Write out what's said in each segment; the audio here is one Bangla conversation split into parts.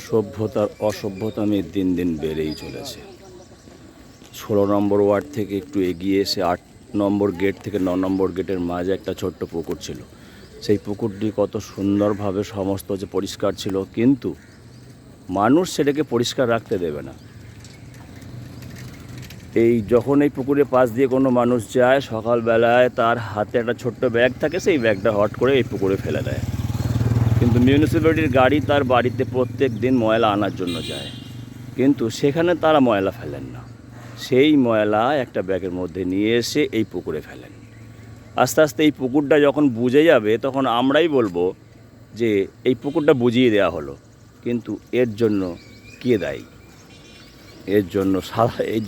সভ্যতার অসভ্যতামি দিন দিন বেড়েই চলেছে। 16 নম্বর ওয়ার্ড থেকে একটু এগিয়ে এসে 8 নম্বর গেট থেকে 9 নম্বর গেটের মাঝে একটা ছোট্ট পুকুর ছিল। সেই পুকুরটি কত সুন্দরভাবে সমস্ত যে পরিষ্কার ছিল, কিন্তু মানুষ সেটাকে পরিষ্কার রাখতে দেবে না। যখন এই পুকুরের পাশ দিয়ে কোনো মানুষ যায়, সকালবেলায় তার হাতে একটা ছোট্ট ব্যাগ থাকে, সেই ব্যাগটা হট করে এই পুকুরে ফেলে দেয়। কিন্তু মিউনিসিপ্যালিটির গাড়ি তার বাড়িতে প্রত্যেক দিন ময়লা আনার জন্য যায়, কিন্তু সেখানে তারা ময়লা ফেলেন না। সেই ময়লা একটা ব্যাগের মধ্যে নিয়ে এসে এই পুকুরে ফেলেন। আস্তে আস্তে এই পুকুরটা যখন বুঝে যাবে, তখন আমরাই বলবো যে এই পুকুরটা বুঝিয়ে দেওয়া হলো, কিন্তু এর জন্য কে দায়ী? এর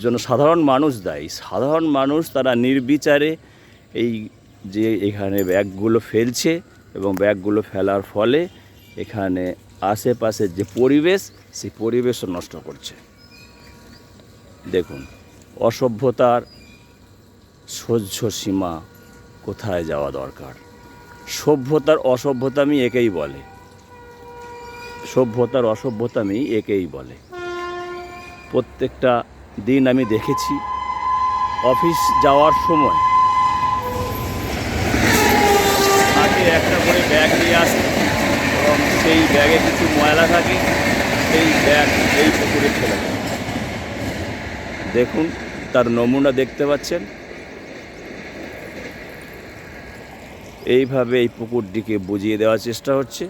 জন্য সাধারণ মানুষ দায়ী। সাধারণ মানুষ তারা নির্বিচারে এই যে এখানে ব্যাগগুলো ফেলছে, এবং ব্যাগগুলো ফেলার ফলে এখানে আশেপাশের যে পরিবেশ, সেই পরিবেশও নষ্ট করছে। দেখুন, অসভ্যতার সহ্য সীমা কোথায় যাওয়া দরকার। সভ্যতার অসভ্যতামি একেই বলে। সভ্যতার অসভ্যতামি একেই বলে। প্রত্যেকটা দিন আমি দেখেছি অফিস যাওয়ার সময় আগে একটা করে ব্যাগ নিয়ে আসে, এবং সেই ব্যাগে কিছু ময়লা থাকে, সেই ব্যাগ এই পুকুরে ফেলে দেয়। দেখুন, তার নমুনা দেখতে পাচ্ছেন। এইভাবে এই পুকুরটিকে বুঝিয়ে দেওয়ার চেষ্টা হচ্ছে।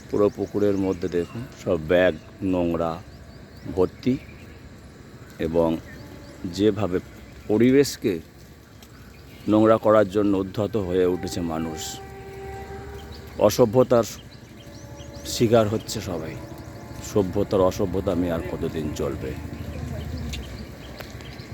পুরো পুকুরের মধ্যে দেখুন সব ব্যাগ নোংরা ভর্তি, এবং যেভাবে পরিবেশকে নোংরা করার জন্য উদ্ধত হয়ে উঠেছে মানুষ। অসভ্যতার শিকার হচ্ছে সবাই। সভ্যতার অসভ্যতা আমি আর কতদিন চলবে?